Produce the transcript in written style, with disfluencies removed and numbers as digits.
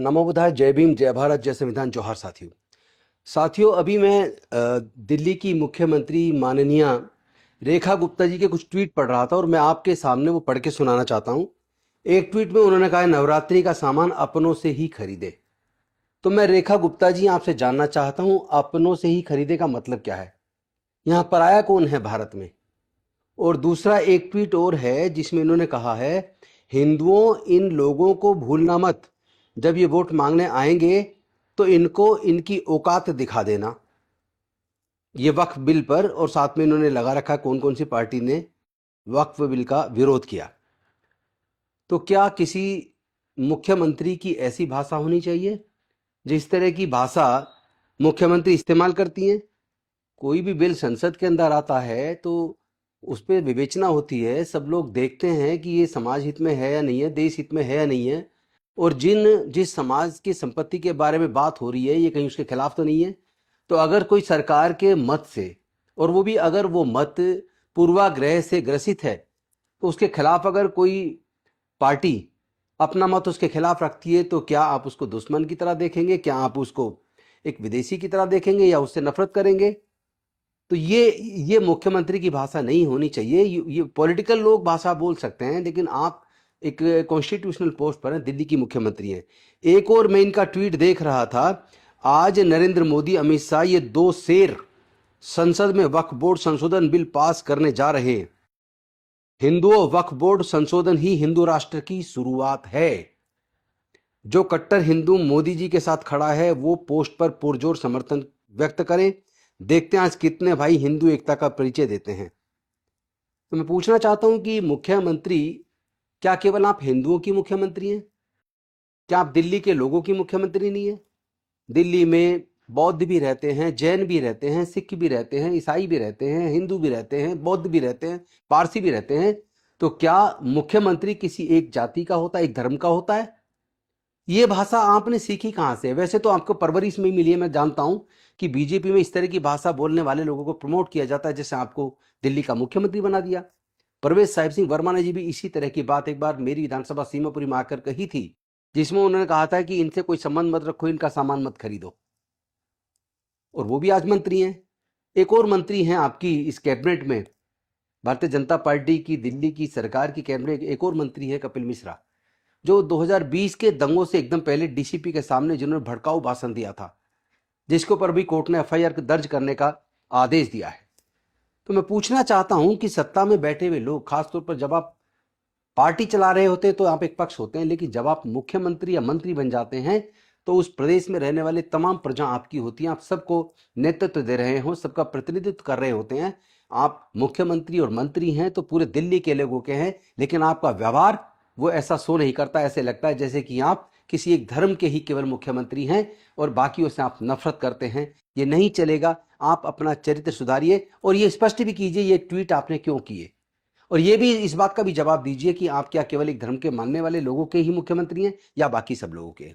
नमो बुद्धाय, जय भीम, जय भारत, जय संविधान, जोहार साथियों। अभी मैं दिल्ली की मुख्यमंत्री माननीय रेखा गुप्ता जी के कुछ ट्वीट पढ़ रहा था और मैं आपके सामने वो पढ़ के सुनाना चाहता हूँ। एक ट्वीट में उन्होंने कहा है, नवरात्रि का सामान अपनों से ही खरीदे। तो मैं रेखा गुप्ता जी आपसे जानना चाहता हूँ, अपनों से ही खरीदे का मतलब क्या है? यहाँ पराया कौन है भारत में? और दूसरा एक ट्वीट और है जिसमें इन्होंने कहा है, हिंदुओं इन लोगों को भूलना मत, जब ये वोट मांगने आएंगे तो इनको इनकी औकात दिखा देना। ये वक्फ बिल पर, और साथ में इन्होंने लगा रखा कौन कौन सी पार्टी ने वक्फ बिल का विरोध किया। तो क्या किसी मुख्यमंत्री की ऐसी भाषा होनी चाहिए? जिस तरह की भाषा मुख्यमंत्री इस्तेमाल करती हैं, कोई भी बिल संसद के अंदर आता है तो उस पर विवेचना होती है, सब लोग देखते हैं कि ये समाज हित में है या नहीं है, देश हित में है या नहीं है, और जिस समाज की संपत्ति के बारे में बात हो रही है ये कहीं उसके खिलाफ तो नहीं है। तो अगर कोई सरकार के मत से, और वो भी अगर वो मत पूर्वाग्रह से ग्रसित है, तो उसके खिलाफ अगर कोई पार्टी अपना मत उसके खिलाफ रखती है, तो क्या आप उसको दुश्मन की तरह देखेंगे? क्या आप उसको एक विदेशी की तरह देखेंगे या उससे नफरत करेंगे? तो ये मुख्यमंत्री की भाषा नहीं होनी चाहिए। ये पॉलिटिकल लोग भाषा बोल सकते हैं, लेकिन आप एक कॉन्स्टिट्यूशनल पोस्ट पर हैं, दिल्ली की मुख्यमंत्री हैं। एक और मैं इनका ट्वीट देख रहा था, आज नरेंद्र मोदी, अमित शाह, ये दो शेर संसद में वक्फ बोर्ड संशोधन बिल पास करने जा रहे हैं। हिंदुओं, वक्फ बोर्ड संशोधन ही हिंदू राष्ट्र की शुरुआत है। जो कट्टर हिंदू मोदी जी के साथ खड़ा है वो पोस्ट पर पुरजोर समर्थन व्यक्त करें। देखते हैं आज कितने भाई हिंदू एकता का परिचय देते हैं। तो मैं पूछना चाहता हूं कि मुख्यमंत्री, क्या केवल आप हिंदुओं की मुख्यमंत्री हैं? क्या आप दिल्ली के लोगों की मुख्यमंत्री नहीं है? दिल्ली में बौद्ध भी रहते हैं, जैन भी रहते हैं, सिख भी रहते हैं, ईसाई भी रहते हैं, हिंदू भी रहते हैं, बौद्ध भी रहते हैं, पारसी भी रहते हैं। तो क्या मुख्यमंत्री किसी एक जाति का होता है, एक धर्म का होता है? ये भाषा आपने सीखी कहां से? वैसे तो आपको परवरिश में ही मिली है। मैं जानता हूं कि बीजेपी में इस तरह की भाषा बोलने वाले लोगों को प्रमोट किया जाता है, जैसे आपको दिल्ली का मुख्यमंत्री बना दिया। परवेज साहिब सिंह वर्मा ने जी भी इसी तरह की बात एक बार मेरी विधानसभा सीमापुरी में आकर कही थी, जिसमें उन्होंने कहा था कि इनसे कोई संबंध मत रखो, इनका सामान मत खरीदो। और वो भी आज मंत्री हैं। एक और मंत्री हैं आपकी इस कैबिनेट में, भारतीय जनता पार्टी की दिल्ली की सरकार की कैबिनेट, एक और मंत्री है कपिल मिश्रा, जो 2020 के दंगों से एकदम पहले डीसीपी के सामने जिन्होंने भड़काऊ भाषण दिया था, जिसके ऊपर भी कोर्ट ने एफआईआर दर्ज करने का आदेश दिया है। तो मैं पूछना चाहता हूं कि सत्ता में बैठे हुए लोग, खासतौर पर जब आप पार्टी चला रहे होते हैं तो आप एक पक्ष होते हैं, लेकिन जब आप मुख्यमंत्री या मंत्री बन जाते हैं तो उस प्रदेश में रहने वाले तमाम प्रजा आपकी होती हैं। आप सबको नेतृत्व दे रहे हो, सबका प्रतिनिधित्व कर रहे होते हैं। आप मुख्यमंत्री और मंत्री हैं तो पूरे दिल्ली के लोगों के हैं, लेकिन आपका व्यवहार वो ऐसा शो नहीं करता। ऐसे लगता है जैसे कि आप किसी एक धर्म के ही केवल मुख्यमंत्री हैं और बाकियों से आप नफरत करते हैं। ये नहीं चलेगा। आप अपना चरित्र सुधारिए और ये स्पष्ट भी कीजिए ये ट्वीट आपने क्यों किए, और ये भी इस बात का भी जवाब दीजिए कि आप क्या केवल एक धर्म के मानने वाले लोगों के ही मुख्यमंत्री हैं या बाकी सब लोगों के?